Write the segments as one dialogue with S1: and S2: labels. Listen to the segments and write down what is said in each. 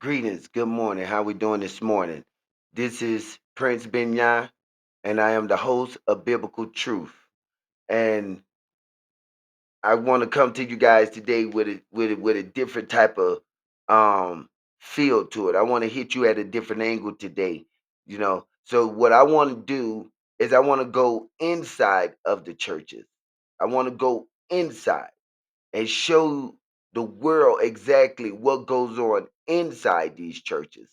S1: Greetings. Good morning. How we doing this morning? This is Prince Benyai, and I am the host of Biblical Truth. And I want to come to you guys today with a different type of feel to it. I want to hit you at a different angle today. So what I want to do is I want to go inside of the churches. I want to go inside and show the world exactly what goes on inside these churches.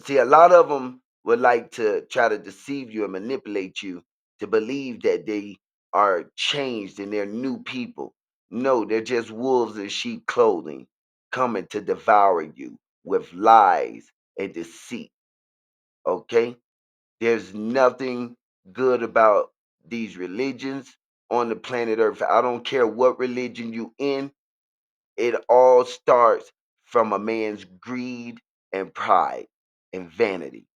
S1: See, a lot of them would like to try to deceive you and manipulate you to believe that they are changed and they're new people. No, they're just wolves in sheep clothing coming to devour you with lies and deceit. Okay? There's nothing good about these religions on the planet Earth. I don't care what religion you in. It all starts from a man's greed and pride and vanity.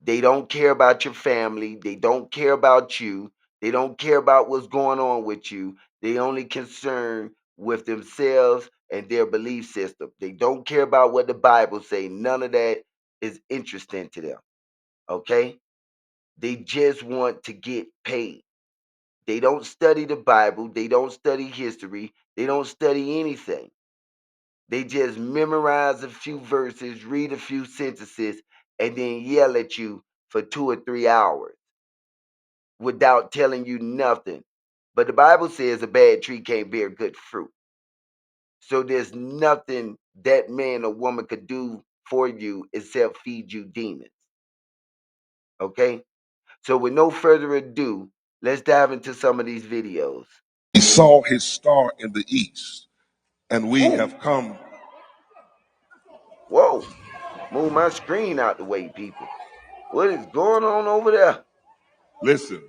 S1: They don't care about your family. They don't care about you. They don't care about what's going on with you. They only concerned with themselves and their belief system. They don't care about what the Bible say. None of that is interesting to them. Okay? They just want to get paid. They don't study the Bible. They don't study history. They don't study anything. They just memorize a few verses, read a few sentences, and then yell at you for 2 or 3 hours without telling you nothing. But the Bible says a bad tree can't bear good fruit. So there's nothing that man or woman could do for you except feed you demons. Okay? So with no further ado, let's dive into some of these videos.
S2: He saw his star in the east, and we have come.
S1: Whoa, move my screen out the way, people. What is going on over there?
S2: Listen,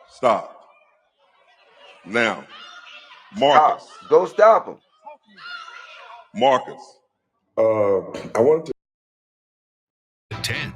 S2: stop. Now,
S1: Stop.
S2: Marcus,
S1: Go stop him.
S2: Marcus,
S3: I wanted
S4: 10.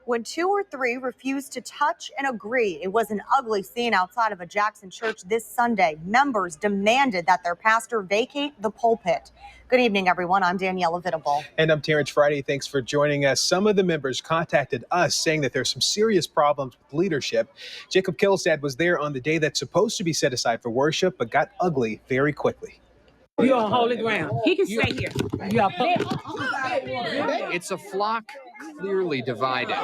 S5: When two or three refused to touch and agree, it was an ugly scene outside of a Jackson church this Sunday. Members demanded that their pastor vacate the pulpit. Good evening, everyone. I'm Daniela Vitable.
S6: And I'm Terrence Friday. Thanks for joining us. Some of the members contacted us saying that there's some serious problems with leadership. Jacob Kilstad was there on the day that's supposed to be set aside for worship, but got ugly very quickly.
S7: You're on holy ground. He can stay here. You are
S4: It's a flock clearly divided.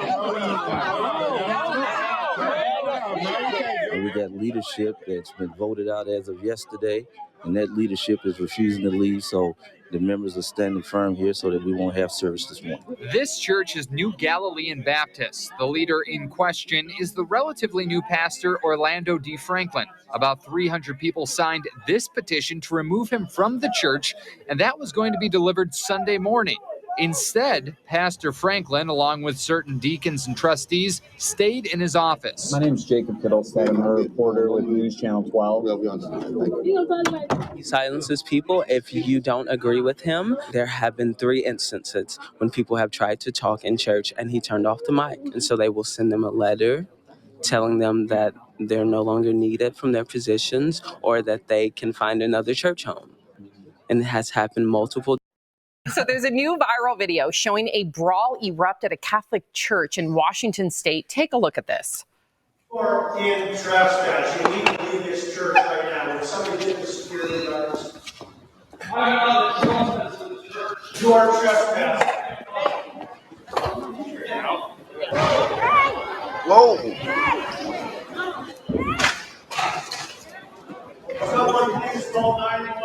S8: We got leadership that's been voted out as of yesterday, and that leadership is refusing to leave. So the members are standing firm here so that we won't have service this morning.
S4: This church is New Galilean Baptist. The leader in question is the relatively new pastor Orlando D. Franklin. About 300 people signed this petition to remove him from the church, and that was going to be delivered Sunday morning. Instead, Pastor Franklin, along with certain deacons and trustees, stayed in his office.
S9: My name is Jacob Kittlestad. I'm a reporter with News Channel 12.
S10: He silences people if you don't agree with him. There have been 3 instances when people have tried to talk in church and he turned off the mic. And so they will send them a letter telling them that they're no longer needed from their positions or that they can find another church home. And it has happened multiple times.
S11: So there's a new viral video showing a brawl erupt at a Catholic church in Washington State. Take a look at this.
S12: You are in trespass. You need to leave this church right now. If somebody did the security guards, I'm not the trespass of the church. You are trespassing.
S1: Whoa.
S12: Someone please call 911.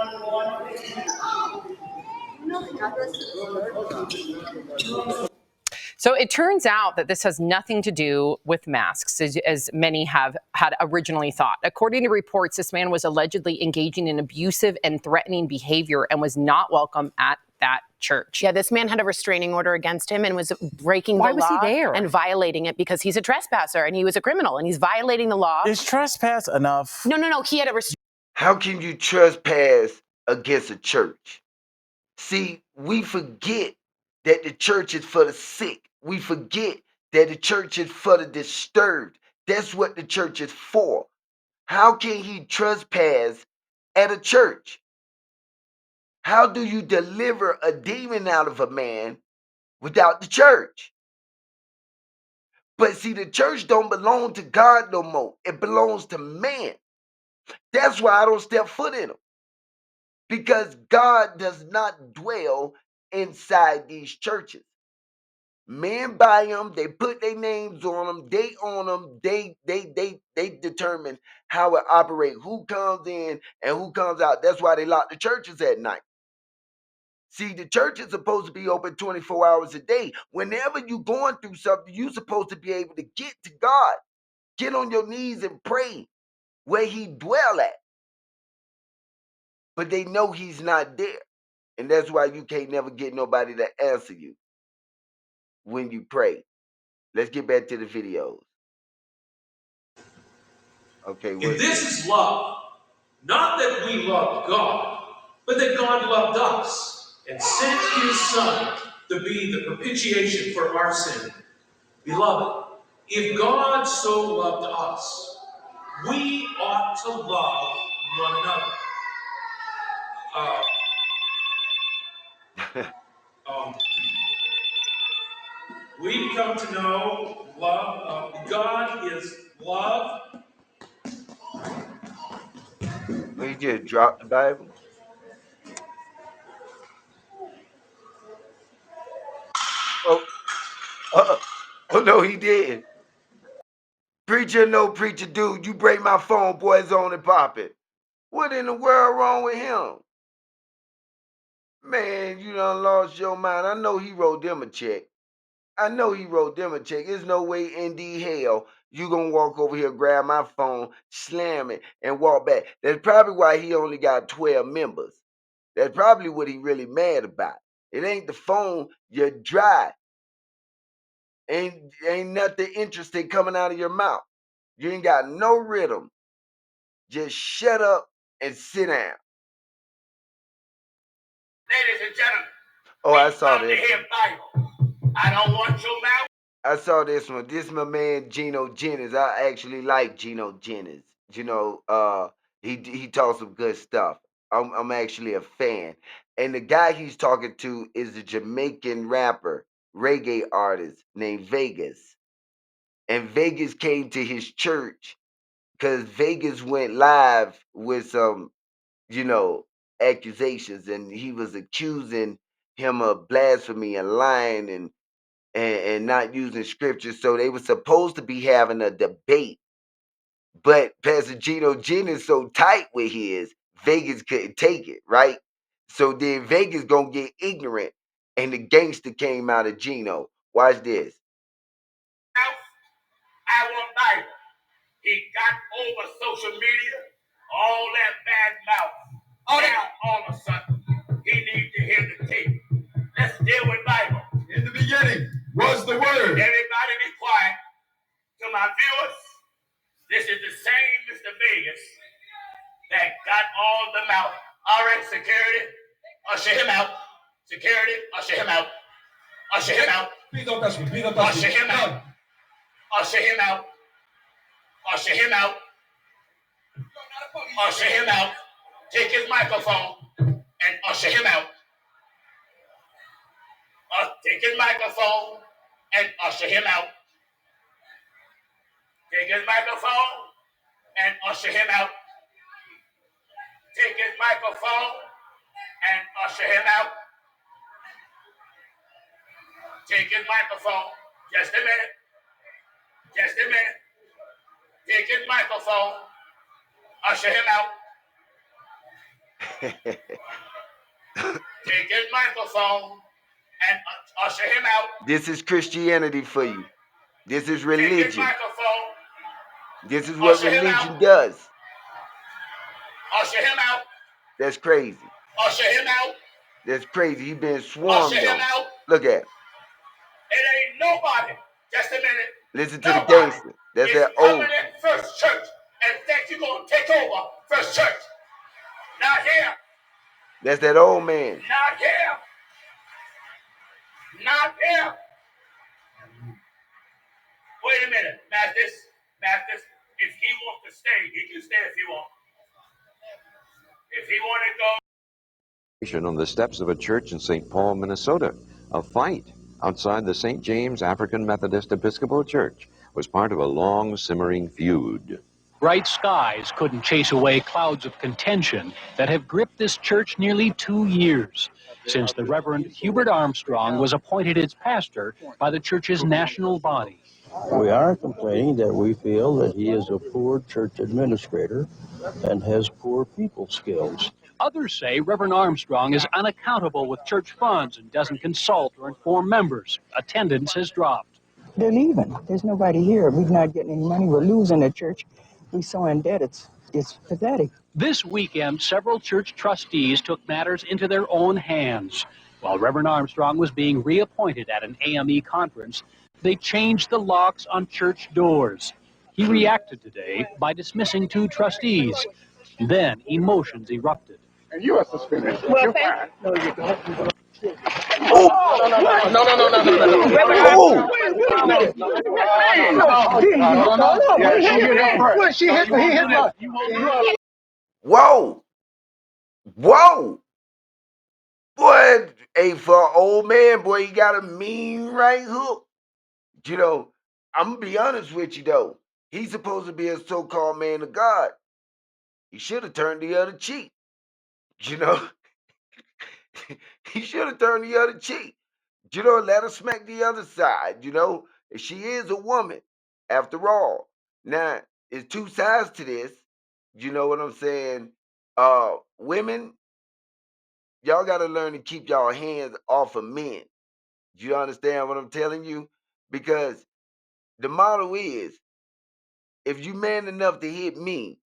S11: So it turns out that this has nothing to do with masks, as many have had originally thought. According to reports, this man was allegedly engaging in abusive and threatening behavior and was not welcome at that church.
S13: Yeah, this man had a restraining order against him and was breaking the law.
S11: Why was he there?
S13: And violating it because he's a trespasser and he was a criminal and he's violating the law.
S14: Is trespass enough?
S13: No. He had a
S1: How can you trespass against a church? See, we forget that the church is for the sick. We forget that the church is for the disturbed. That's what the church is for. How can he trespass at a church? How do you deliver a demon out of a man without the church? But see, the church don't belong to God no more. It belongs to man. That's why I don't step foot in them. Because God does not dwell inside these churches. Men buy them, they put their names on them, they own them, they determine how it operates, who comes in and who comes out. That's why they lock the churches at night. See, the church is supposed to be open 24 hours a day. Whenever you're going through something, you're supposed to be able to get to God. Get on your knees and pray where he dwell at. But they know he's not there. And that's why you can't never get nobody to answer you when you pray. Let's get back to the videos. Okay,
S12: And
S1: what's
S12: this
S1: this?
S12: is love. Not that we loved God, but that God loved us and sent his Son to be the propitiation for our sin. Beloved, if God so loved us, we ought to love one another. We come to know love. God is love.
S1: Well, you just dropped the Bible? Oh, oh no, he didn't. Preacher, no preacher, dude. You break my phone, boy, it's on and popping. What in the world wrong with him? Man, you done lost your mind. I know he wrote them a check. There's no way in the hell you gonna walk over here, grab my phone, slam it, and walk back. That's probably why he only got 12 members. That's probably what he really mad about. It ain't the phone, you're dry. Ain't nothing interesting coming out of your mouth. You ain't got no rhythm. Just shut up and sit down.
S12: Ladies and gentlemen,
S1: Oh, I saw this
S12: hear
S1: one.
S12: Bible. I don't want your mouth.
S1: I saw this one. This is my man Geno Jennings. I actually like Geno Jennings. You know, he talks some good stuff. I'm actually a fan. And the guy he's talking to is a Jamaican rapper, reggae artist named Vegas. And Vegas came to his church because Vegas went live with some, accusations, and he was accusing him of blasphemy and lying and not using scripture. So they were supposed to be having a debate, but Pastor Geno Jennings so tight with his, Vegas couldn't take it, right? So then Vegas gonna get ignorant, and the gangster came out of Geno. Watch this.
S12: I want Bible. He got over social media, all that bad mouth. Now, all of a sudden, he needs to hear the tape. Let's deal with Bible. In the beginning was the Word. Everybody be quiet. To my viewers, this is the same Mr. Vegas that got all the mouth. All right, security, usher him out. Security, usher him out. Usher him out. Please don't touch me. Please don't touch me. Usher him out. Usher him out. Usher him out. Usher him out. Take his microphone and usher him out. Take his microphone and usher him out. Take his microphone and usher him out. Take his microphone and usher him out. Take his microphone. Just a minute. Just a minute. Take his microphone. Usher him out. Take his microphone and usher him out.
S1: This is Christianity for you. This is
S12: Take his
S1: religion.
S12: microphone.
S1: This is what
S12: Usher him
S1: religion
S12: out.
S1: does.
S12: Usher him out.
S1: That's crazy.
S12: Usher him out.
S1: That's crazy. He been
S12: Usher
S1: swarmed
S12: him
S1: on.
S12: out.
S1: Look at him.
S12: It ain't nobody. Just a minute.
S1: Listen to the
S12: Nobody
S1: gangster. That's
S12: is
S1: that
S12: coming
S1: old.
S12: in First Church and think you're going to take over First Church. Not here.
S1: That's that old man.
S12: Not here. Not here. Wait a minute, Mathis. If he wants to stay, he can can stay if you want. If he want to go.
S14: On the steps of a church in St. Paul, Minnesota. A fight outside the St. James African Methodist Episcopal Church was part of a long simmering feud.
S15: Bright skies couldn't chase away clouds of contention that have gripped this church nearly 2 years, since the Reverend Hubert Armstrong was appointed its pastor by the church's national body.
S16: We are complaining that we feel that he is a poor church administrator and has poor people skills.
S15: Others say Reverend Armstrong is unaccountable with church funds and doesn't consult or inform members. Attendance has dropped.
S17: They're leaving. There's nobody here. We're not getting any money. We're losing the church. We're so in debt, it's pathetic.
S15: This weekend, several church trustees took matters into their own hands. While Reverend Armstrong was being reappointed at an AME conference, they changed the locks on church doors. He reacted today by dismissing 2 trustees. Then emotions erupted.
S12: And you are suspended. You're fired.
S1: Oh! Whoa! Whoa! Boy, hey, for an old man, boy, he got a mean right hook. You know, I'm gonna be honest with you though. He's supposed to be a so-called man of God. He should have turned the other cheek. You know, he should have turned the other cheek. You know, let her smack the other side. You know, she is a woman, after all. Now, there's 2 sides to this. You know what I'm saying? Women, y'all got to learn to keep y'all hands off of men. You understand what I'm telling you? Because the motto is, if you man enough to hit me,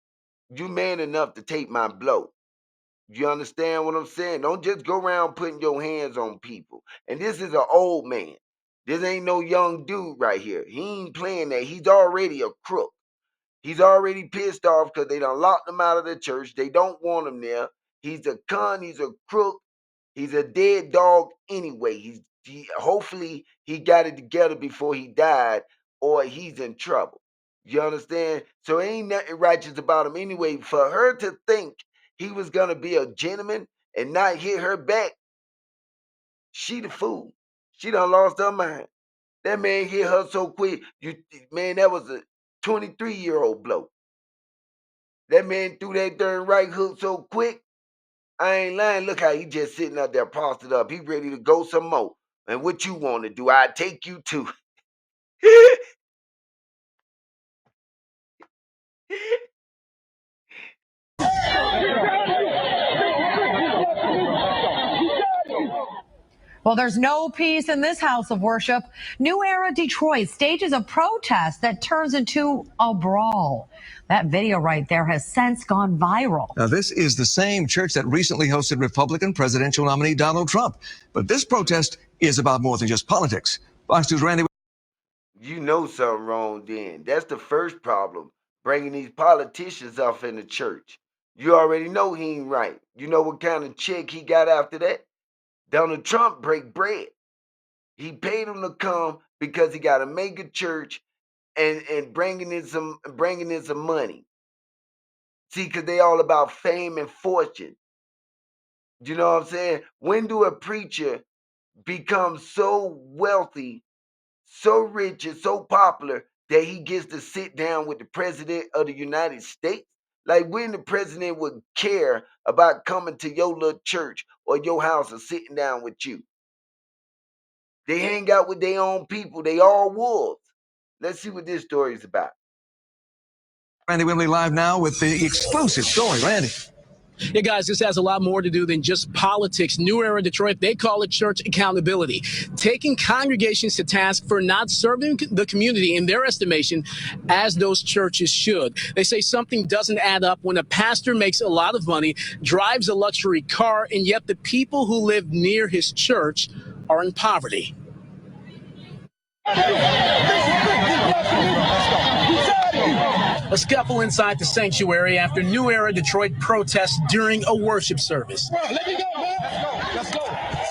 S1: you man enough to take my blow. You understand what I'm saying? Don't just go around putting your hands on people. And this is an old man. This ain't no young dude right here. He ain't playing that. He's already a crook. He's already pissed off because they done locked him out of the church. They don't want him there. He's a con. He's a crook. He's a dead dog anyway. Hopefully he got it together before he died, or he's in trouble. You understand? So ain't nothing righteous about him anyway. For her to think he was gonna be a gentleman and not hit her back, she the fool. She done lost her mind. That man hit her so quick. Man, that was a 23-year-old bloke. That man threw that darn right hook so quick. I ain't lying. Look how he just sitting up there, posted up. He ready to go some more. And what you want to do, I take you to.
S5: Well, there's no peace in this house of worship. New Era Detroit stages a protest that turns into a brawl. That video right there has since gone viral.
S18: Now, this is the same church that recently hosted Republican presidential nominee Donald Trump. But this protest is about more than just politics. Fox News' Randy.
S1: You know something wrong then. That's the first problem, bringing these politicians up in the church. You already know he ain't right. You know what kind of check he got after that? Donald Trump break bread. He paid him to come because he got a mega church and bringing in some money. See, because they all about fame and fortune. You know what I'm saying? When do a preacher become so wealthy, so rich, and so popular that he gets to sit down with the president of the United States? Like, when the president would care about coming to your little church or your house and sitting down with you? They hang out with their own people. They all wolves. Let's see what this story is about.
S18: Randy Wimley live now with the exclusive story. Randy.
S19: Yeah, guys, this has a lot more to do than just politics. New Era Detroit, they call it church accountability, taking congregations to task for not serving the community in their estimation as those churches should. They say something doesn't add up when a pastor makes a lot of money, drives a luxury car, and yet the people who live near his church are in poverty. A scuffle inside the sanctuary after New Era Detroit protests during a worship service.
S12: Let me go, man. Let's go.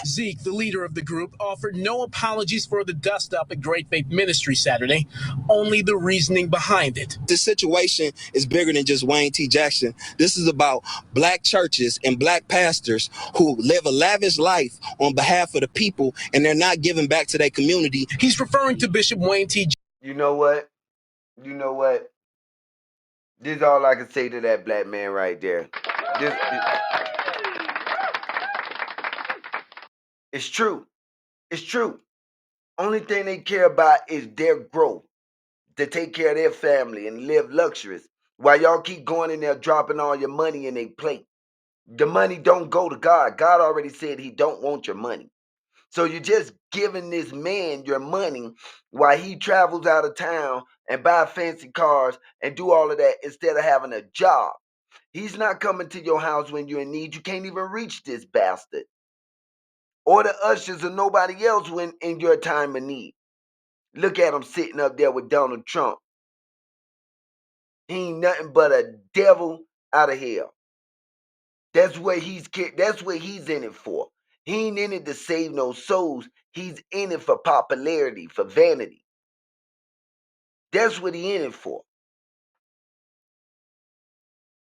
S19: Zeke, the leader of the group, offered no apologies for the dust-up at Great Faith Ministry Saturday, only the reasoning behind it.
S20: This situation is bigger than just Wayne T. Jackson. This is about black churches and black pastors who live a lavish life on behalf of the people, and they're not giving back to their community.
S19: He's referring to Bishop Wayne T.
S1: You know what? You know what? This is all I can say to that black man right there. It's true. It's true. Only thing they care about is their growth, to take care of their family and live luxurious. While y'all keep going in there dropping all your money in their plate. The money don't go to God. God already said he don't want your money. So you're just giving this man your money while he travels out of town and buy fancy cars and do all of that instead of having a job. He's not coming to your house when you're in need. You can't even reach this bastard. Or the ushers or nobody else when in your time of need. Look at him sitting up there with Donald Trump. He ain't nothing but a devil out of hell. That's what he's in it for. He ain't in it to save no souls. He's in it for popularity, for vanity. That's what he in it for.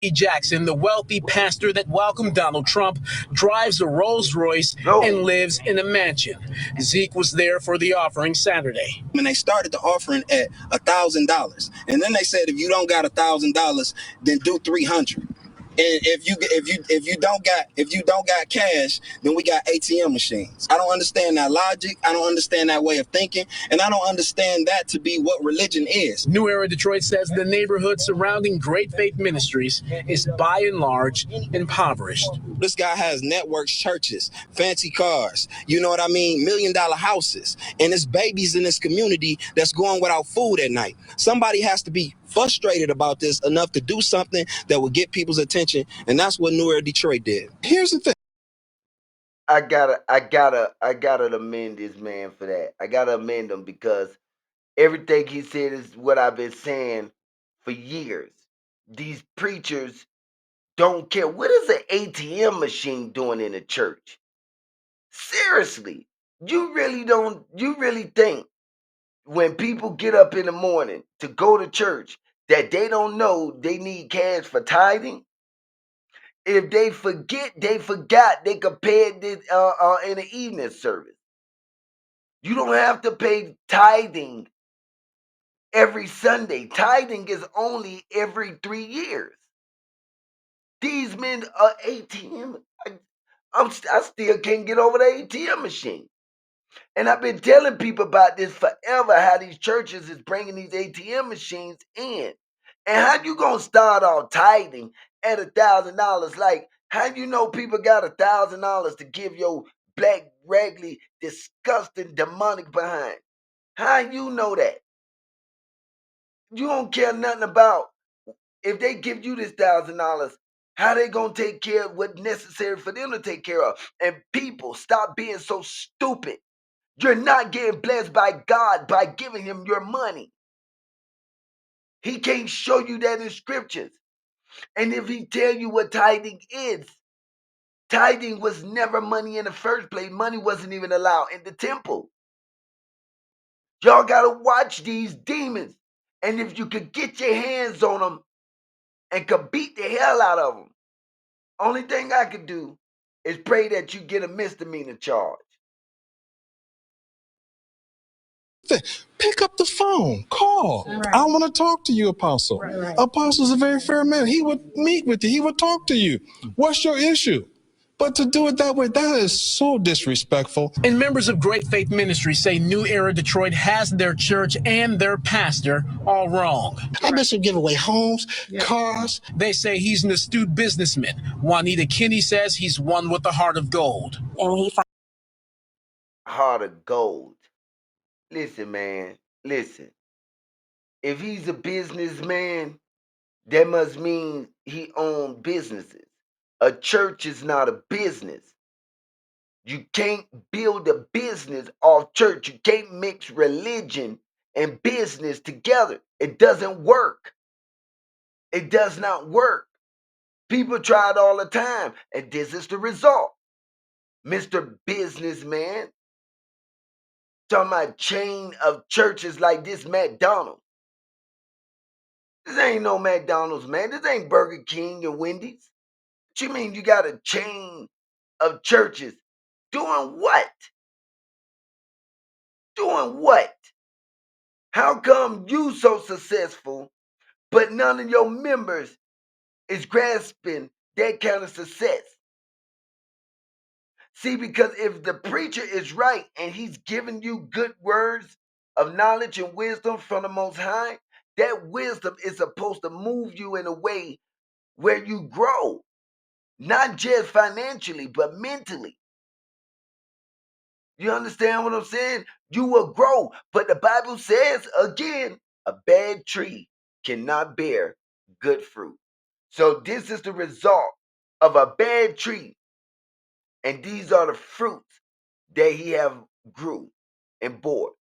S19: Jackson, the wealthy pastor that welcomed Donald Trump, drives a Rolls Royce and lives in a mansion. Zeke was there for the offering Saturday.
S20: When they started the offering at $1,000, and then they said if you don't got $1,000, then do 300. And if you don't got cash, then we got ATM machines. I don't understand that logic. I don't understand that way of thinking, and I don't understand that to be what religion is.
S19: New Era Detroit says the neighborhood surrounding Great Faith Ministries is by and large impoverished.
S20: This guy has networks, churches, fancy cars, you know what I mean, $1 million houses, and there's babies in this community that's going without food at night. Somebody has to be frustrated about this enough to do something that will get people's attention, and that's what New Era Detroit did. Here's the thing.
S1: I gotta amend this man for that. I gotta amend him because everything he said is what I've been saying for years. These preachers don't care. What is an ATM machine doing in a church? Seriously, you really think when people get up in the morning to go to church that they don't know they need cash for tithing? If they forgot they could pay it in the evening service. You don't have to pay tithing every Sunday. Tithing is only every 3 years. These men are ATM. I still can't get over the ATM machine. And I've been telling people about this forever, how these churches is bringing these ATM machines in. And how you gonna start off tithing at $1,000? Like, how you know people got $1,000 to give your black, raggedy, disgusting, demonic behind? How you know that? You don't care nothing about if they give you this $1,000, how they gonna take care of what's necessary for them to take care of? And people, stop being so stupid. You're not getting blessed by God by giving him your money. He can't show you that in scriptures. And if he tell you what tithing is, tithing was never money in the first place. Money wasn't even allowed in the temple. Y'all gotta watch these demons. And if you could get your hands on them and could beat the hell out of them, only thing I could do is pray that you get a misdemeanor charge.
S2: Pick up the phone, call. Right. I want to talk to you, Apostle. Right. Apostle's a very fair man. He would meet with you. He would talk to you. What's your issue? But to do it that way, that is so disrespectful.
S19: And members of Great Faith Ministry say New Era Detroit has their church and their pastor all wrong.
S2: I bet you give away homes, cars.
S19: They say he's an astute businessman. Juanita Kinney says he's one with a heart of gold.
S5: And when he
S1: Heart of gold. Listen, man. Listen. If he's a businessman, that must mean he owns businesses. A church is not a business. You can't build a business off church. You can't mix religion and business together. It doesn't work. It does not work. People try it all the time, and this is the result. Mr. Businessman. Talking about chain of churches like this McDonald's. This ain't no McDonald's, man. This ain't Burger King and Wendy's. What you mean you got a chain of churches? Doing what? Doing what? How come you so successful, but none of your members is grasping that kind of success? See, because if the preacher is right and he's giving you good words of knowledge and wisdom from the Most High, that wisdom is supposed to move you in a way where you grow, not just financially, but mentally. You understand what I'm saying? You will grow. But the Bible says, again, a bad tree cannot bear good fruit. So this is the result of a bad tree. And these are the fruits that he have grew and bore.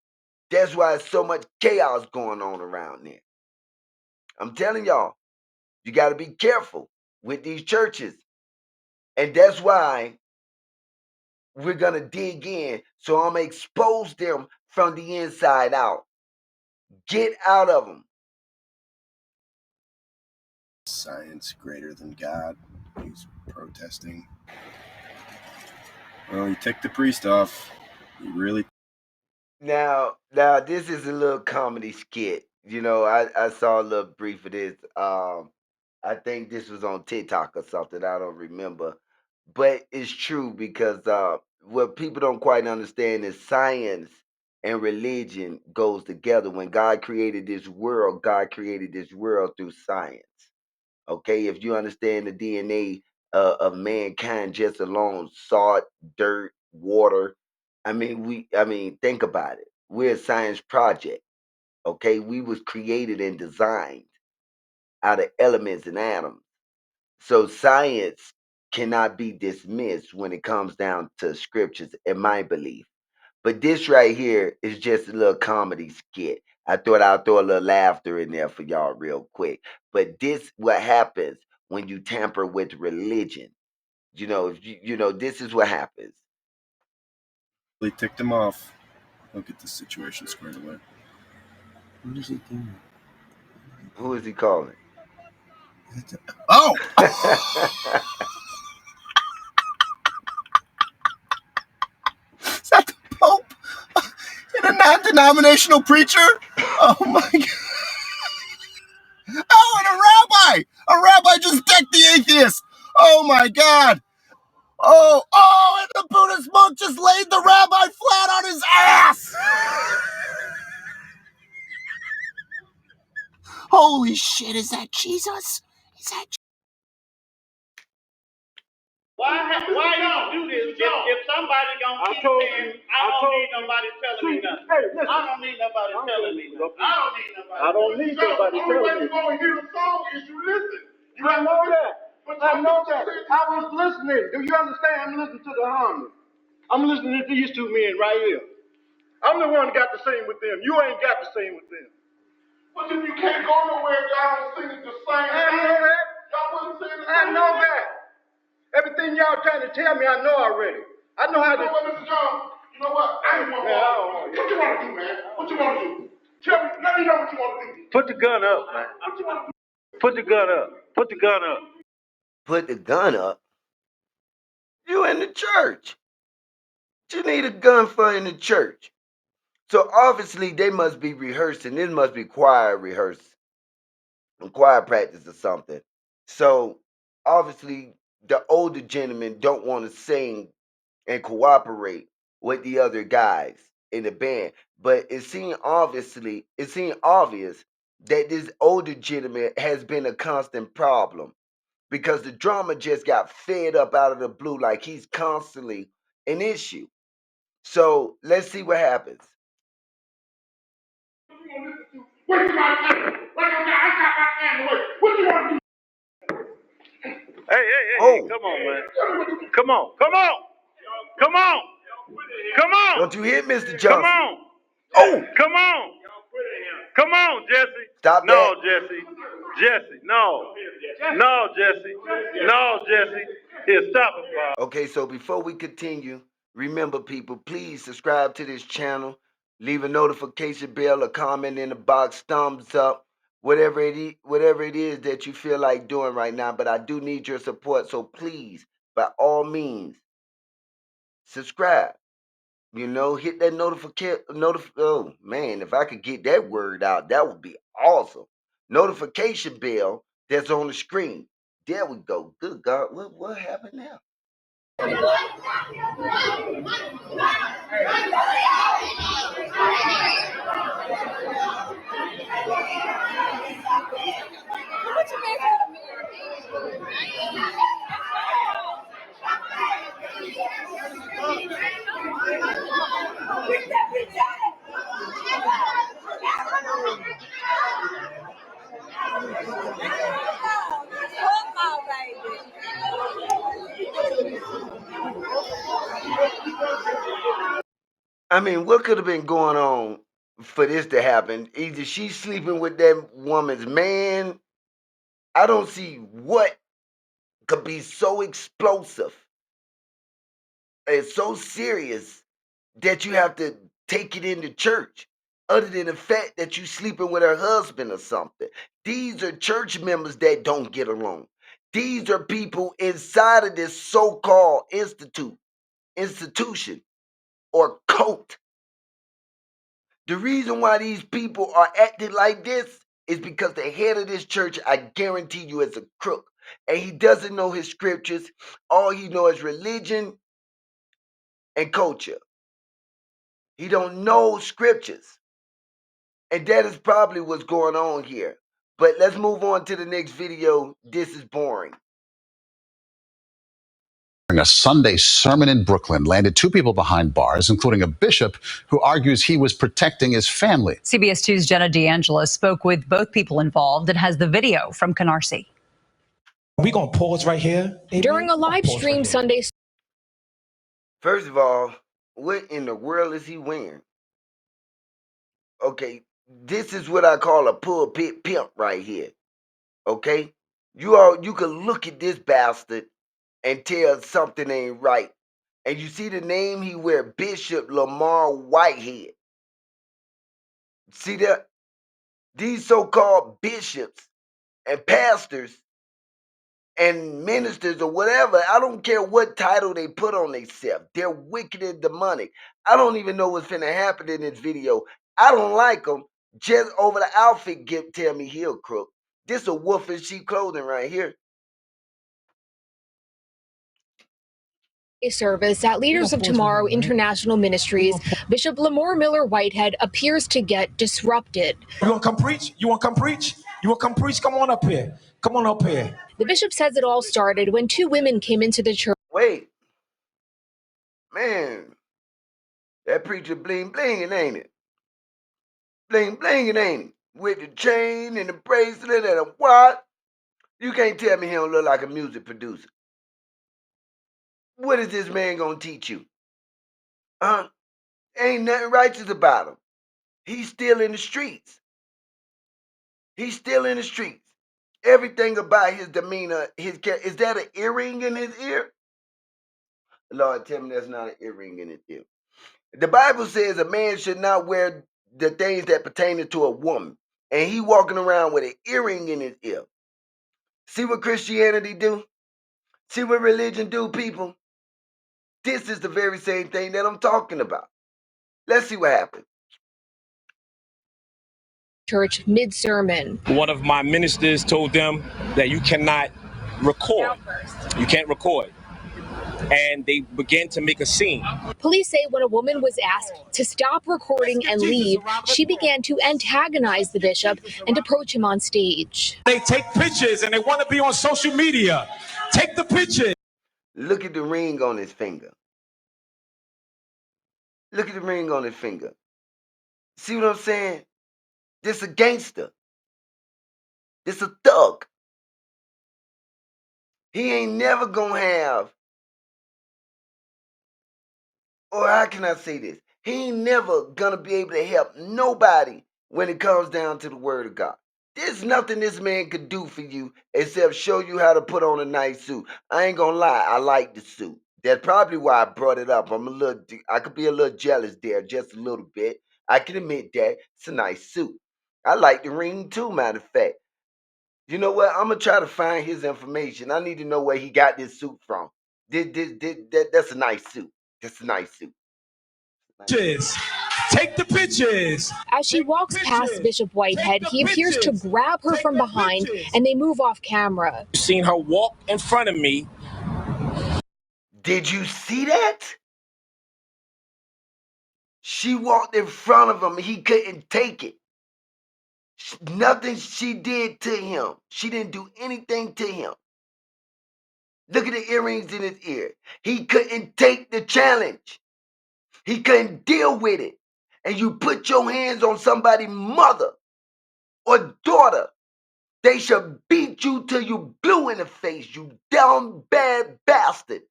S1: That's why there's so much chaos going on around there. I'm telling y'all, you got to be careful with these churches. And that's why we're going to dig in. So I'm going to expose them from the inside out. Get out of them.
S3: Science greater than God. He's protesting. Well, you ticked the priest off. You really.
S1: Now, this is a little comedy skit. You know, I saw a little brief of this. I think this was on TikTok or something. I don't remember, but it's true because what people don't quite understand is science and religion goes together. When God created this world, God created this world through science. Okay, if you understand the DNA of mankind just alone, salt, dirt, water. I mean, think about it. We're a science project. Okay, we was created and designed out of elements and atoms. So science cannot be dismissed when it comes down to scriptures, in my belief. But this right here is just a little comedy skit. I thought I'll throw a little laughter in there for y'all real quick. But this what happens when you tamper with religion. You know, if this is what happens.
S3: Really ticked him off. He'll get this situation squared away. What is he doing?
S1: Who is he calling?
S3: Oh! Is that the Pope? And a non-denominational preacher? Oh my God. Oh, and a rabbi! A rabbi just decked the atheist! Oh my God! Oh, and the Buddhist monk just laid the rabbi flat on his ass! Holy shit, is that Jesus? Is that
S12: Why you do this? If somebody gonna keep saying, I don't need nobody telling me nothing. I don't need nobody telling me nothing. I don't need nobody telling me. The only way you're gonna hear the song is you listen. I know that. I was listening. Do you understand? I'm listening to the harmony. I'm listening to these two men right here. I'm the one that got to sing with them. You ain't got to sing with them. But if you can't go nowhere if y'all don't sing at the same time. I know that. Y'all wasn't singing the same. I know that. Everything y'all trying to tell me, I know already. I know how to. You know what, Mr. John? You know what? I ain't want to. What you want to do, man? What you want to do? Tell me. Let me know what you want to do. Put the gun up, man. What you want to do? Put the gun up. Put the gun up.
S1: Put the gun up. You in the church. What you need a gun for in the church? So obviously they must be rehearsing. This must be choir rehearsal, choir practice or something. So obviously the older gentlemen don't want to sing and cooperate with the other guys in the band. But it seemed obvious that this older gentleman has been a constant problem because the drummer just got fed up out of the blue like he's constantly an issue. So let's see what happens.
S12: What you want to do? What you got? I got my hand away. What you want to do? Hey,
S1: Oh,
S12: come on, man. Come on. Come on.
S1: don't you hit Mr.
S12: Come
S1: Johnson?
S12: on.
S1: Oh,
S12: Come on. Come on, Jesse.
S1: stop
S12: No,
S1: that.
S12: Jesse. Jesse, no. No, Jesse. No, Jesse. Here, stop it, Bob.
S1: Okay, so before we continue, remember people, please subscribe to this channel, leave a notification bell, a comment in the box, thumbs up, whatever it is that you feel like doing right now. But I do need your support, so please, by all means, subscribe. You know, hit that notification. Oh man, if I could get that word out, that would be awesome. Notification bell that's on the screen. There we go. Good God, what happened now? I mean, what could have been going on for this to happen? Either she's sleeping with that woman's man. I don't see what could be so explosive and so serious that you have to take it into church, other than the fact that you sleeping with her husband or something. These are church members that don't get along. These are people inside of this so-called institution or cult. The reason why these people are acting like this is because the head of this church, I guarantee you, is a crook. And he doesn't know his scriptures. All he knows is religion and culture. He don't know scriptures. And that is probably what's going on here. But let's move on to the next video. This is boring.
S21: A Sunday sermon in Brooklyn landed two people behind bars, including a bishop who argues he was protecting his family.
S22: CBS 2's Jenna D'Angelo spoke with both people involved and has the video from Canarsie.
S23: We're going to pause right here.
S22: During a live stream Sunday.
S1: First of all, what in the world is he wearing? Okay, this is what I call a pulpit pimp right here. Okay? You can look at this bastard and tell something ain't right. And you see the name he wear, Bishop Lamar Whitehead. See that? These so-called bishops and pastors and ministers or whatever, I don't care what title they put on themselves. They're wicked and demonic. I don't even know what's finna happen in this video. I don't like them. Just over the outfit, tell me he a crook. This a wolf in sheep clothing right here.
S22: A service at Leaders of Tomorrow International Ministries, Bishop Lamar Miller Whitehead appears to get disrupted.
S23: You want to come preach? You want to come preach? You want to come preach? Come on up here. Come on up here.
S22: The bishop says it all started when two women came into the church.
S1: Wait. Man. That preacher bling blinging, ain't it? Bling blinging, ain't it? With the chain and the bracelet and a what? You can't tell me he don't look like a music producer. What is this man gonna teach you? Ain't nothing righteous about him. He's still in the streets. He's still in the streets. Everything about his demeanor, is that an earring in his ear? Lord, tell me that's not an earring in his ear. The Bible says a man should not wear the things that pertain to a woman. And he walking around with an earring in his ear. See what Christianity do? See what religion do, people? This is the very same thing that I'm talking about. Let's see what happens.
S22: Church mid-sermon.
S24: One of my ministers told them that you cannot record. You can't record. And they began to make a scene.
S22: Police say when a woman was asked to stop recording and leave, she began to antagonize the bishop and approach him on stage.
S23: They take pictures and they want to be on social media. Take the picture.
S1: Look at the ring on his finger. Look at the ring on his finger. See what I'm saying? This a gangster. This a thug. He ain't never gonna have, or how can I say this? He ain't never gonna be able to help nobody when it comes down to the word of God. There's nothing this man could do for you except show you how to put on a nice suit. I ain't gonna lie, I like the suit. That's probably why I brought it up. I could be a little jealous there, just a little bit. I can admit that it's a nice suit. I like the ring too, matter of fact. You know what? I'm gonna try to find his information. I need to know where he got this suit from. That's a nice suit. That's a nice suit.
S23: Take the pictures.
S22: As she walks past Bishop Whitehead, he appears to grab her from behind and they move off camera.
S24: Seen her walk in front of me.
S1: Did you see that? She walked in front of him. He couldn't take it. Nothing she did to him. She didn't do anything to him. Look at the earrings in his ear. He couldn't take the challenge. He couldn't deal with it. And you put your hands on somebody's mother or daughter, they should beat you till you blue in the face, you down bad bastard.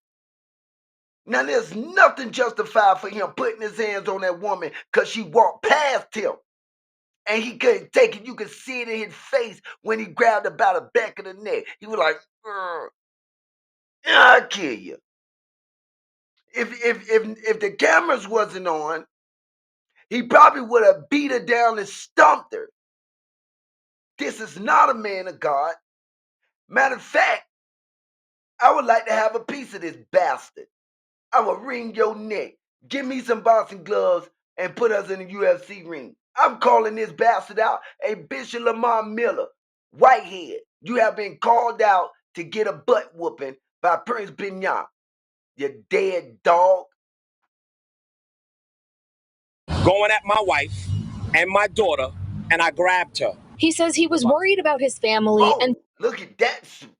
S1: Now there's nothing justified for him putting his hands on that woman because she walked past him. And he couldn't take it. You could see it in his face when he grabbed her by the back of the neck. He was like, I'll kill you. If the cameras wasn't on, he probably would have beat her down and stumped her. This is not a man of God. Matter of fact, I would like to have a piece of this bastard. I will wring your neck. Give me some boxing gloves and put us in a UFC ring. I'm calling this bastard out. Hey, Bishop Lamar Miller, Whitehead, you have been called out to get a butt whooping by Prince Binyam. You dead dog.
S24: Going at my wife and my daughter, and I grabbed her.
S22: He says he was worried about his family and
S1: look at that suit.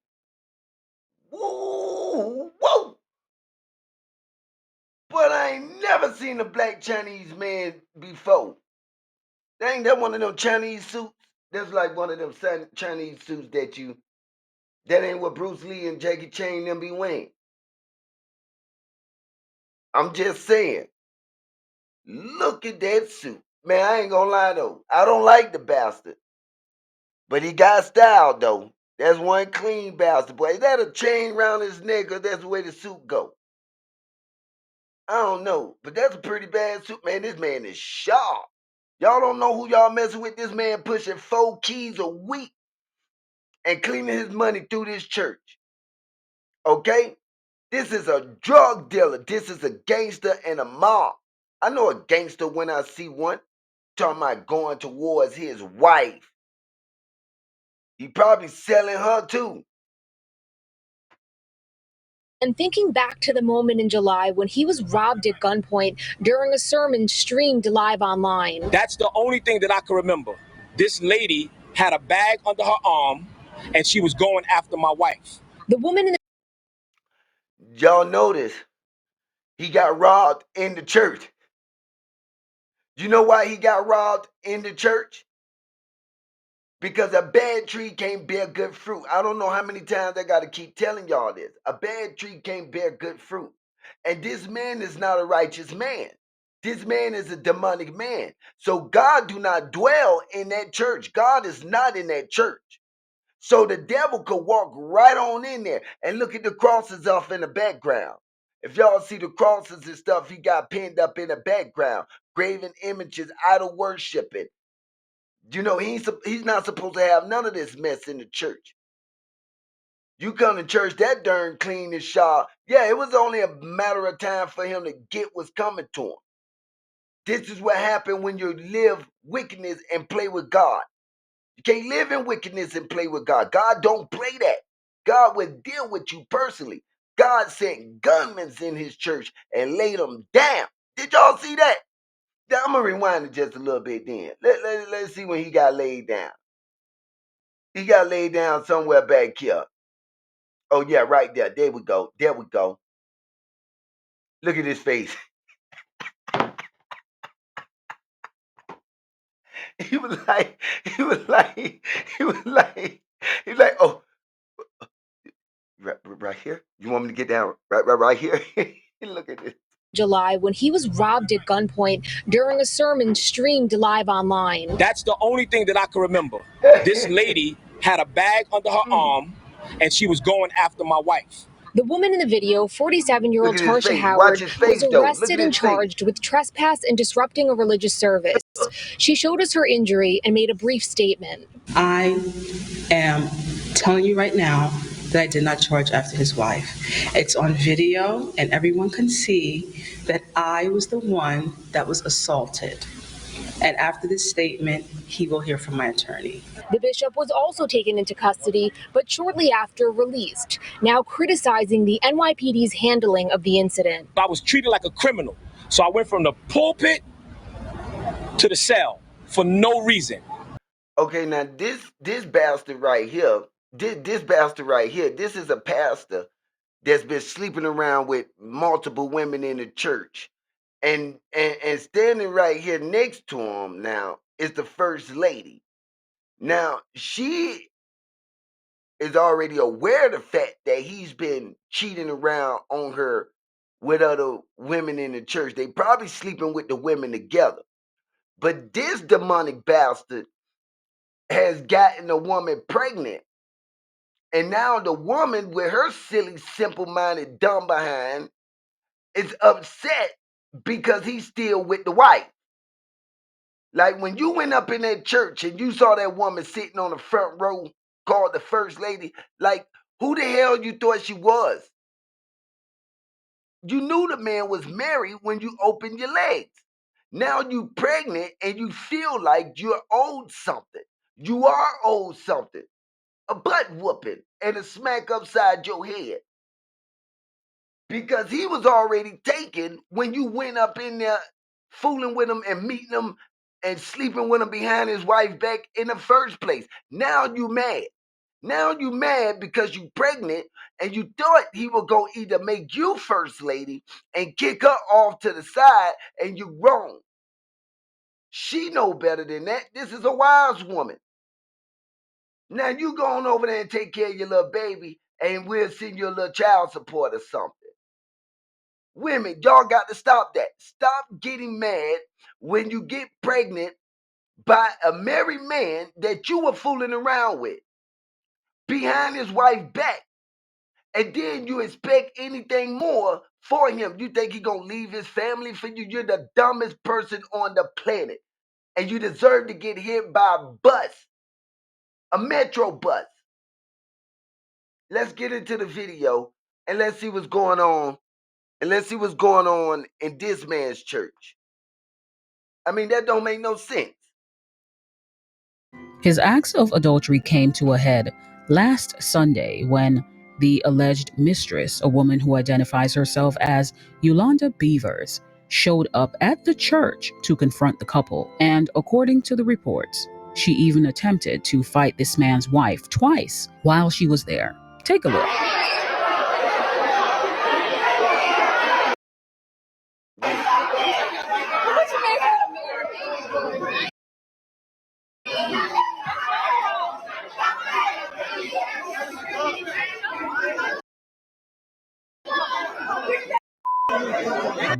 S1: Woo, whoa. But I ain't never seen a black Chinese man before. Ain't that one of them Chinese suits? That's like one of them Chinese suits that ain't what Bruce Lee and Jackie Chan them be wearing. I'm just saying. Look at that suit. Man, I ain't gonna lie though. I don't like the bastard. But he got style though. That's one clean bastard. Boy, is that a chain around his neck or that's the way the suit go? I don't know. But that's a pretty bad suit. Man, this man is sharp. Y'all don't know who y'all messing with. This man pushing 4 keys a week and cleaning his money through this church. Okay? This is a drug dealer. This is a gangster and a mob. I know a gangster when I see one. Talking about going towards his wife. He probably selling her too.
S22: and thinking back to the moment in July when he was robbed at gunpoint during a sermon streamed live online.
S24: That's the only thing that I can remember. This lady had a bag under her arm, and she was going after my wife.
S22: The woman in the
S1: Y'all notice he got robbed in the church. You know why he got robbed in the church? Because a bad tree can't bear good fruit. I don't know how many times I got to keep telling y'all this. A bad tree can't bear good fruit. And this man is not a righteous man. This man is a demonic man. So God do not dwell in that church. God is not in that church. So the devil could walk right on in there and look at the crosses off in the background. If y'all see the crosses and stuff, he got pinned up in the background, graven images, idol worshiping. You know, he's not supposed to have none of this mess in the church. You come to church that darn clean and sharp. Yeah, it was only a matter of time for him to get what's coming to him. This is what happened when you live wickedness and play with God. You can't live in wickedness and play with God. God don't play that. God will deal with you personally. God sent gunmen in his church and laid them down. Did y'all see that? I'm going to rewind it just a little bit then. Let's see when he got laid down. He got laid down somewhere back here. Oh, yeah, right there. There we go. There we go. Look at his face. He was like, oh, right here? You want me to get down right here? Look at this.
S22: July when he was robbed at gunpoint during a sermon streamed live online.
S24: That's the only thing that I can remember. This lady had a bag under her arm, and she was going after my wife.
S22: The woman in the video,
S1: Look
S22: 47-year-old
S1: at his
S22: Tarsha
S1: face. Watch
S22: Howard,
S1: his
S22: was
S1: face, though. Look at
S22: arrested
S1: his
S22: and
S1: face.
S22: charged with trespass and disrupting a religious service. She showed us her injury and made a brief statement.
S4: I am telling you right now that I did not charge after his wife. It's on video, and everyone can see that I was the one that was assaulted. And after this statement, he will hear from my attorney.
S22: The bishop was also taken into custody, but shortly after released, now criticizing the NYPD's handling of the incident.
S24: I was treated like a criminal. So I went from the pulpit to the cell for no reason.
S1: Okay, now this bastard right here, this bastard right here, this is a pastor that's been sleeping around with multiple women in the church. And standing right here next to him now is the first lady. Now, she is already aware of the fact that he's been cheating around on her with other women in the church. They probably sleeping with the women together. But this demonic bastard has gotten a woman pregnant. And now the woman with her silly, simple-minded, dumb behind is upset because he's still with the wife. Like when you went up in that church and you saw that woman sitting on the front row called the first lady, like who the hell you thought she was? You knew the man was married when you opened your legs. Now you pregnant and you feel like you're owed something. You are owed something. A butt whooping and a smack upside your head. Because he was already taken when you went up in there fooling with him and meeting him and sleeping with him behind his wife's back in the first place. Now you mad. Now you mad because you pregnant and you thought he would go either make you first lady and kick her off to the side, and you wrong. She know better than that. This is a wise woman. Now you go on over there and take care of your little baby, and we'll send you a little child support or something. Women, y'all got to stop that. Stop getting mad when you get pregnant by a married man that you were fooling around with behind his wife's back. And then you expect anything more for him. You think he's going to leave his family for you? You're the dumbest person on the planet. And you deserve to get hit by a bus, a metro bus. Let's get into the video and let's see what's going on. And let's see what's going on in this man's church. I mean, that don't make no sense.
S6: His acts of adultery came to a head last Sunday when the alleged mistress, a woman who identifies herself as Yolanda Beavers, showed up at the church to confront the couple. And according to the reports, she even attempted to fight this man's wife twice while she was there. Take a look.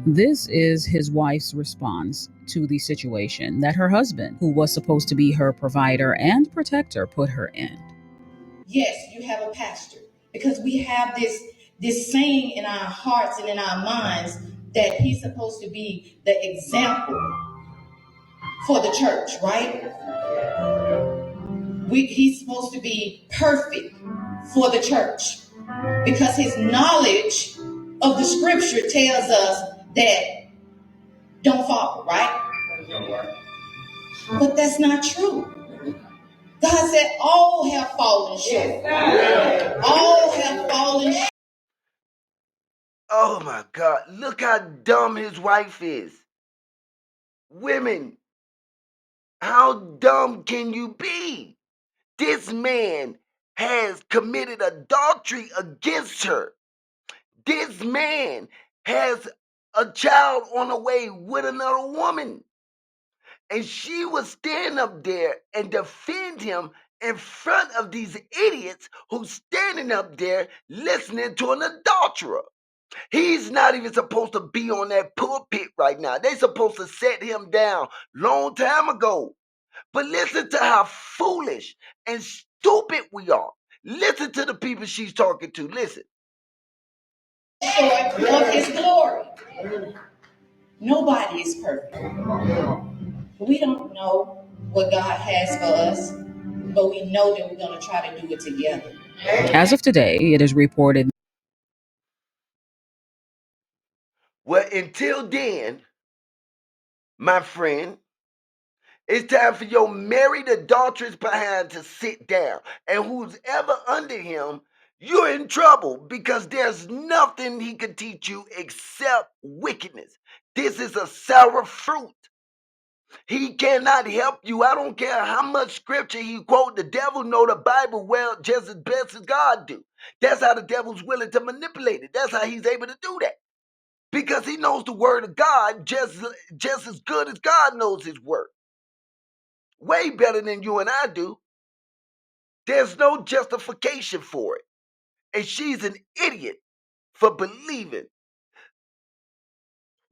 S6: This is his wife's response to the situation that her husband, who was supposed to be her provider and protector, put her in.
S7: Yes, you have a pastor, because we have this saying in our hearts and in our minds that he's supposed to be the example for the church, right? He's supposed to be perfect for the church because his knowledge of the scripture tells us that don't fall, right? But that's not true. God said all have fallen short. All have fallen short.
S1: Oh my God, look how dumb his wife is. Women, how dumb can you be? This man has committed adultery against her. This man has a child on the way with another woman. And she would stand up there and defend him in front of these idiots who's standing up there listening to an adulterer. He's not even supposed to be on that pulpit right now. They supposed to set him down long time ago. But listen to how foolish and stupid we are. Listen to the people she's talking to. Listen.
S7: Short of his glory. Nobody is perfect. We don't know what God has for us, but we know that we're going to try to do it together.
S6: As of today, it is reported.
S1: Well, until then, my friend, it's time for your married adulterous behind to sit down. And who's ever under him, you're in trouble because there's nothing he can teach you except wickedness. This is a sour fruit. He cannot help you. I don't care how much scripture he quote. The devil know the Bible well just as best as God do. That's how the devil's willing to manipulate it. That's how he's able to do that. Because he knows the word of God just as good as God knows his word. Way better than you and I do. There's no justification for it. And she's an idiot for believing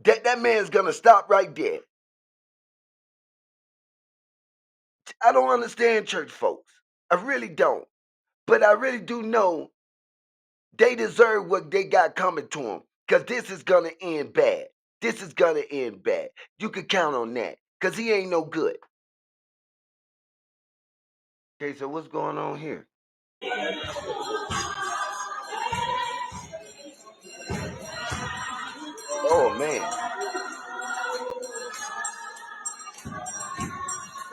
S1: that that man's going to stop right there. I don't understand church folks. I really don't. But I really do know they deserve what they got coming to them. Because this is going to end bad. This is going to end bad. You can count on that. Because he ain't no good. Okay, so what's going on here? Oh, man.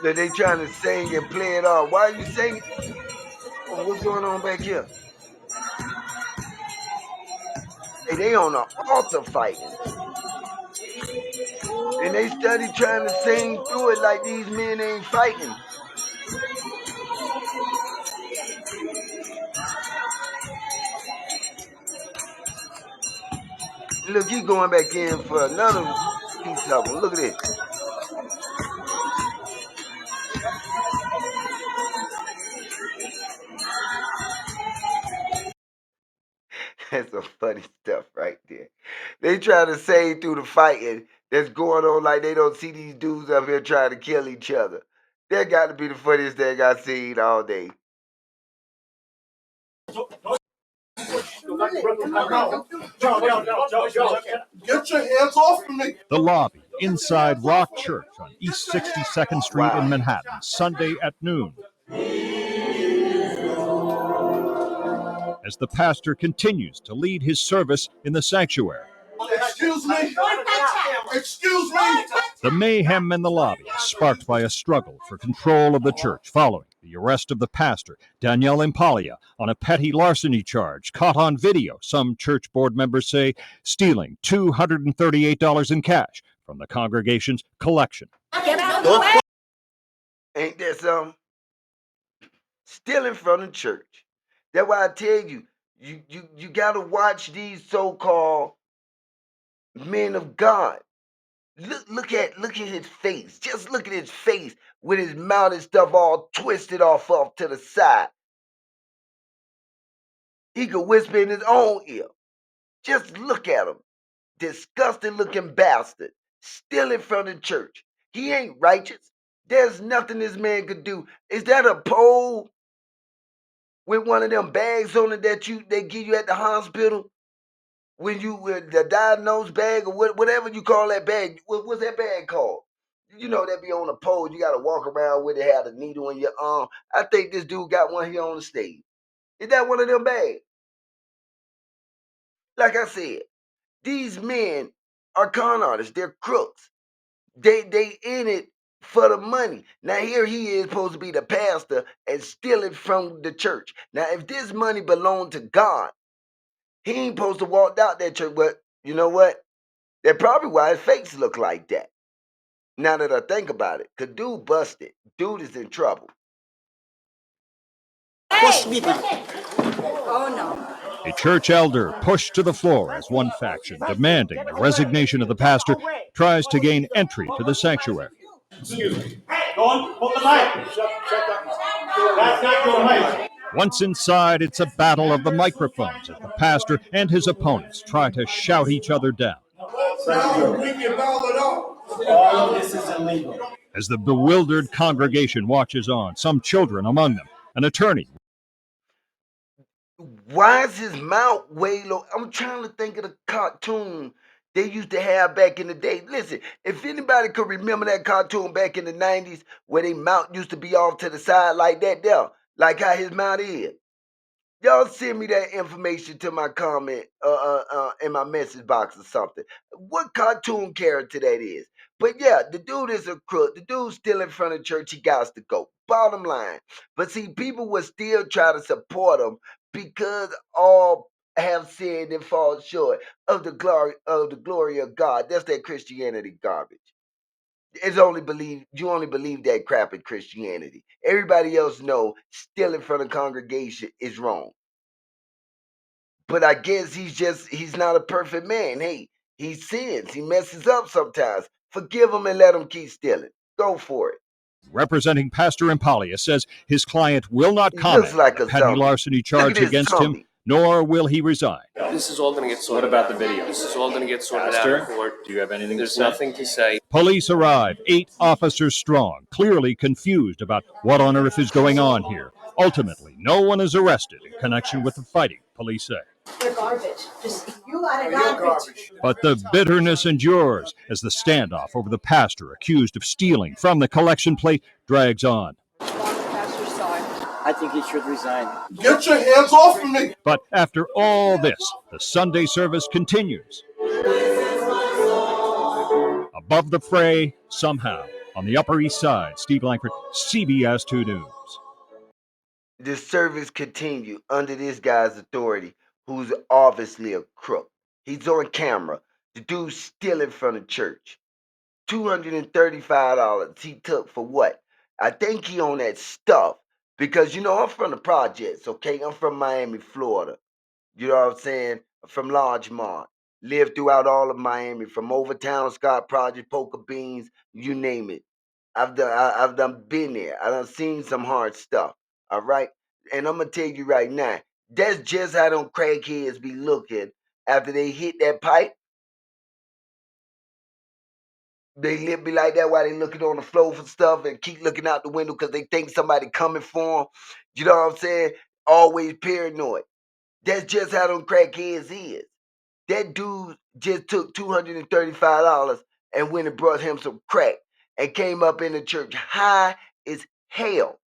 S1: That they trying to sing and play it off. Why are you singing? Oh, what's going on back here? Hey, they on the altar fighting. And they study trying to sing through it like these men ain't fighting. Look, he going back in for another piece of them. Look at this. That's some funny stuff right there. They try to sing through the fighting that's going on like they don't see these dudes up here trying to kill each other. That got to be the funniest thing I've seen all day.
S3: Get your hands off of me.
S8: The lobby inside Rock Church on East 62nd Street in
S1: Wow.
S8: Manhattan, Sunday at noon. As the pastor continues to lead his service in the sanctuary.
S3: Excuse me. Excuse me.
S8: The mayhem in the lobby is sparked by a struggle for control of the church following the arrest of the pastor, Danielle Impalia, on a petty larceny charge caught on video, some church board members say, stealing $238 in cash from the congregation's collection.
S1: Ain't that something? Stealing from the church. That's why I tell you, you got to watch these so-called men of God. Look at his face. Just look at his face with his mouth and stuff all twisted off to the side. He could whisper in his own ear. Just look at him. Disgusting looking bastard. Stealing from the church. He ain't righteous. There's nothing this man could do. Is that a pole with one of them bags on it that they give you at the hospital? When you with the diagnosed bag or whatever you call that bag, what's that bag called? You know that be on a pole. You got to walk around with it, have a needle in your arm. I think this dude got one here on the stage. Is that one of them bags? Like I said, these men are con artists. They're crooks. They in it for the money. Now here he is supposed to be the pastor and stealing from the church. Now if this money belonged to God, he ain't supposed to walk out that church. But you know what? That's probably why his face look like that. Now that I think about it, cause dude busted. Dude is in trouble.
S8: A church elder pushed to the floor as one faction, demanding the resignation of the pastor, tries to gain entry to the sanctuary.
S12: Excuse me. Hey, go on, hold the mic. Shut that mouth. That's not your mic.
S8: Once inside, it's a battle of the microphones as the pastor and his opponents try to shout each other down.
S23: All of this is illegal.
S8: As the bewildered congregation watches on, some children among them, an attorney.
S1: Why is his mouth way low? I'm trying to think of the cartoon they used to have back in the day. Listen, if anybody could remember that cartoon back in the 90s where their mouth used to be off to the side like that there, like how his mouth is. Y'all send me that information to my comment in my message box or something. What cartoon character that is? But yeah, the dude is a crook. The dude's still in front of church. He got to go. Bottom line. But see, people will still try to support him because all have sinned and fall short of the glory of God. That's that Christianity garbage. You only believe that crap in Christianity. Everybody else know still in front of congregation is wrong. But I guess he's not a perfect man. Hey, he sins. He messes up sometimes. Forgive him and let him keep stealing. Go for it.
S8: Representing Pastor Impalia says his client will not
S1: He looks
S8: comment
S1: like
S8: on
S1: a
S8: a petty
S1: zombie.
S8: larceny
S1: Look
S8: charge
S1: at this
S8: against him,
S1: zombie.
S8: nor will he resign.
S9: This is all going to get sorted.
S8: What about the video?
S9: This is all going to get sorted
S8: Pastor,
S9: out in court.
S8: do you have anything
S9: There's
S8: to say?
S9: nothing to say.
S8: Police arrive, 8 officers strong, clearly confused about what on earth is going on here. Ultimately, no one is arrested in connection with the fighting, police say.
S7: They're garbage. You got garbage.
S8: But the bitterness endures as the standoff over the pastor accused of stealing from the collection plate drags on.
S9: I think he should resign.
S3: Get your hands off of me!
S8: But after all this, the Sunday service continues. Above the fray, somehow, on the Upper East Side, Steve Langford, CBS 2 News.
S1: The service continue under this guy's authority, who's obviously a crook. He's on camera. The dude's still in front of church. $235 he took for what? I think he on that stuff. Because, I'm from the projects, okay? I'm from Miami, Florida. You know what I'm saying? From Largemont. Lived throughout all of Miami, from Overtown, Scott Project, Poker Beans, you name it. I've done been there. I done seen some hard stuff. All right? And I'm gonna tell you right now, that's just how them crackheads be looking after they hit that pipe. They be like that while they looking on the floor for stuff and keep looking out the window because they think somebody coming for them. You know what I'm saying? Always paranoid. That's just how them crackheads is. That dude just took $235 and went and brought him some crack and came up in the church high as hell.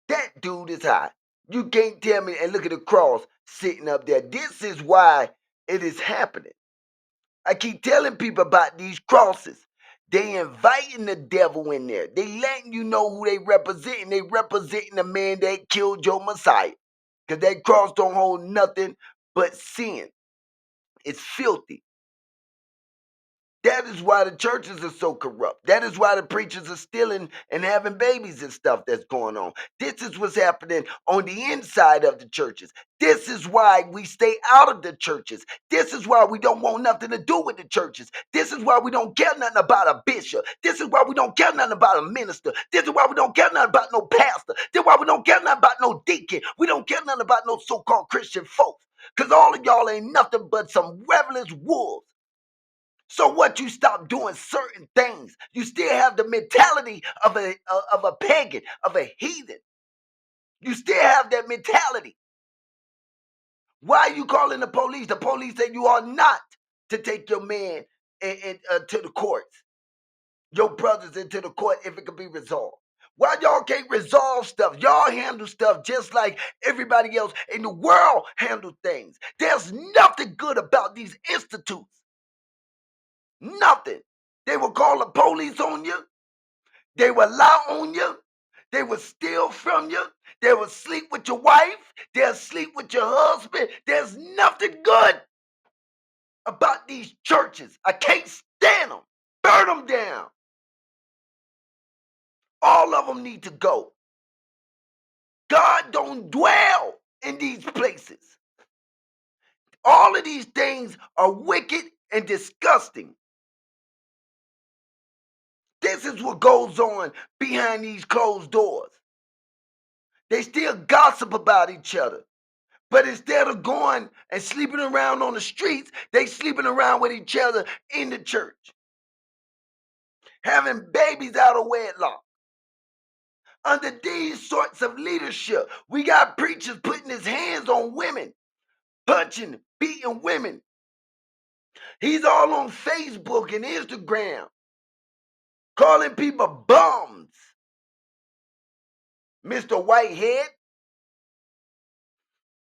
S1: That dude is high. You can't tell me, and look at the cross sitting up there. This is why it is happening. I keep telling people about these crosses. They inviting the devil in there. They letting you know who they representing. They representing the man that killed your Messiah. Because that cross don't hold nothing but sin. It's filthy. That is why the churches are so corrupt. That is why the preachers are stealing and having babies and stuff that's going on. This is what's happening on the inside of the churches. This is why we stay out of the churches. This is why we don't want nothing to do with the churches. This is why we don't care nothing about a bishop. This is why we don't care nothing about a minister. This is why we don't care nothing about no pastor. This is why we don't care nothing about no deacon. We don't care nothing about no so-called Christian folks. Because all of y'all ain't nothing but some revelous wolves. So what, you stop doing certain things, you still have the mentality of a pagan, of a heathen. You still have that mentality. Why are you calling the police? The police say you are not to take your man to the courts, your brothers into the court if it can be resolved. Why y'all can't resolve stuff? Y'all handle stuff just like everybody else in the world handle things. There's nothing good about these institutes. Nothing. They will call the police on you. They will lie on you. They will steal from you. They will sleep with your wife. They'll sleep with your husband. There's nothing good about these churches. I can't stand them. Burn them down. All of them need to go. God don't dwell in these places. All of these things are wicked and disgusting. This is what goes on behind these closed doors. They still gossip about each other. But instead of going and sleeping around on the streets, they sleeping around with each other in the church. Having babies out of wedlock. Under these sorts of leadership, we got preachers putting his hands on women, punching, beating women. He's all on Facebook and Instagram, calling people bums. Mr. Whitehead,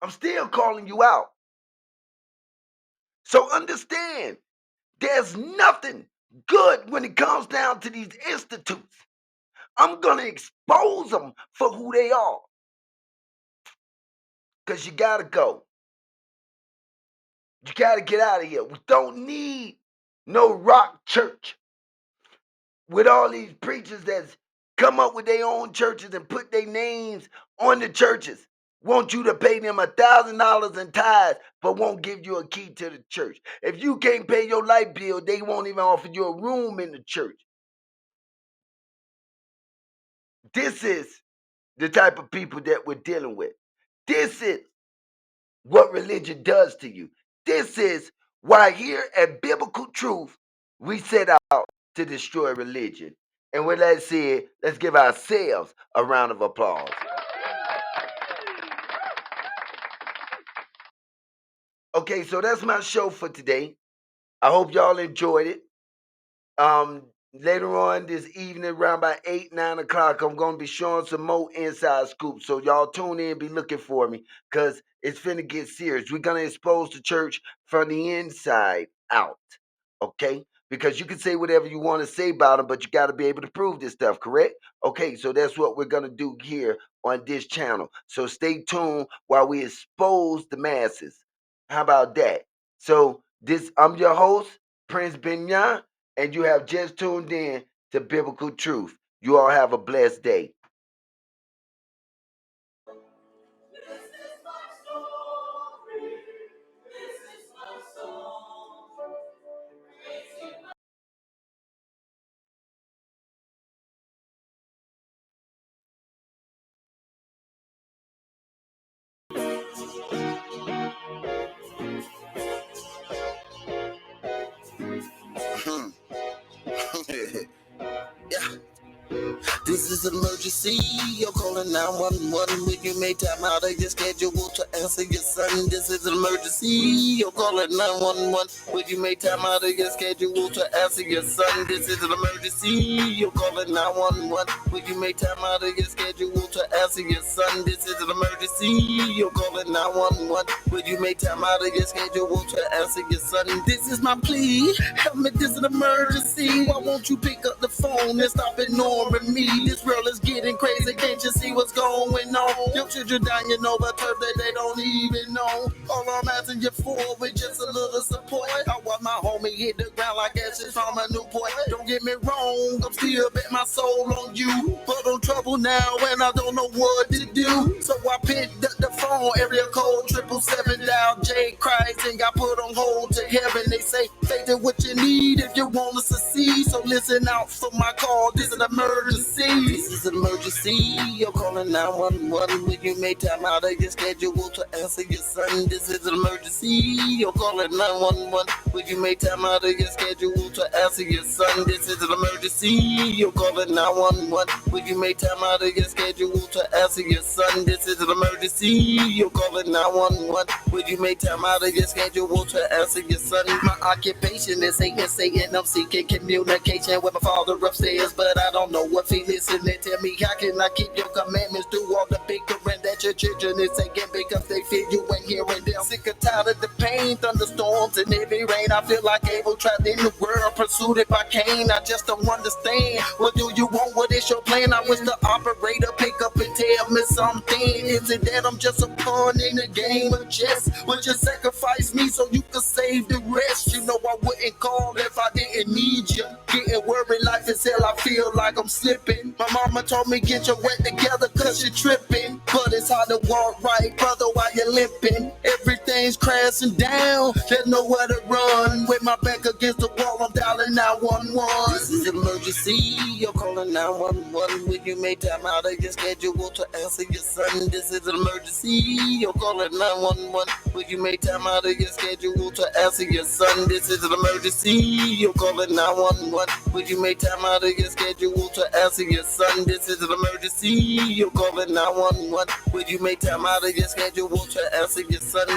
S1: I'm still calling you out. So understand, there's nothing good when it comes down to these institutes. I'm going to expose them for who they are. Because you got to go. You got to get out of here. We don't need no rock church with all these preachers that's come up with their own churches and put their names on the churches. Want you to pay them $1,000 in tithes, but won't give you a key to the church. If you can't pay your light bill, they won't even offer you a room in the church. This is the type of people that we're dealing with. This is what religion does to you. This is why here at Biblical Truth, we set out to destroy religion. And with that said, let's give ourselves a round of applause. Okay, so that's my show for today. I hope y'all enjoyed it. Later on this evening, around by 8, 9 o'clock, I'm going to be showing some more inside scoops. So y'all tune in, be looking for me, because it's finna get serious. We're going to expose the church from the inside out, okay? Because you can say whatever you want to say about them, but you got to be able to prove this stuff, correct? Okay, so that's what we're going to do here on this channel. So stay tuned while we expose the masses. How about that? So I'm your host, Prince Benyan, and you have just tuned in to Biblical Truth. You all have a blessed day.
S3: Yeah. This is an emergency. You're calling 911 when you make time out of your schedule to answer your son. This is an emergency. You're calling 911 when you make time out of your schedule to answer your son. This is an emergency. You're calling 911 when you make time out of your schedule to answer your son. This is an emergency. You're calling 911 when you make time out of your schedule to answer your son. This is my plea. Help me, this is an emergency. Why won't you pick up the phone and stop ignoring me? This world is getting crazy, can't you see what's going on? Your children dying over turf that they don't even know. All I'm asking you for is just a little support. I want my homie hit the ground like ashes from a new boy. Don't get me wrong, I'm still bet my soul on you, but I'm trouble now and I don't know what to do. So I picked up the phone, area code 777 down J Christ, and got put on hold to heaven. They say, faith is what you need if you want to succeed. So listen out for my call, this is an emergency. This is an emergency. You're calling 911 when you make time out of your schedule to answer your son. This is an emergency. You're calling 911 when you make time out of your schedule to answer your son. This is an emergency. You're calling 911 when you make time out of your schedule to answer your son. This is an emergency. You're calling 911 when you make time out of your schedule to answer your son. My occupation is ASA and I'm seeking communication with my father upstairs, but I don't know what he listening. Tell me, how can I keep your commandments through all the bickering that your children is taking because they feel you ain't hearing them? Sick and tired of the pain, thunderstorms and heavy rain. I feel like Abel trapped in the world, pursued by Cain. I just don't understand. What do you want? What is your plan? I wish the operator pick up and tell me something. Is it that I'm just a pawn in a game of chess? Would you sacrifice me so you could save the rest? You know I wouldn't call if I didn't need you. Getting worried life is hell, I feel like I'm slipping. My mama told me get your wet together cause you're tripping. But it's hard to walk right, brother, while you're limping. Everything's crashing down, there's nowhere to run. With my back against the wall, I'm dialing calling 911. This is emergency. You're calling 911. Will you make time out of your schedule to answer your son? This is an emergency. You're calling 911. Will you make time out of your schedule to answer your son? This is an emergency. You're calling 911. Will you make time out of your schedule to answer your son? This is an emergency. You're calling 911. Will you make time out of your schedule to answer your son?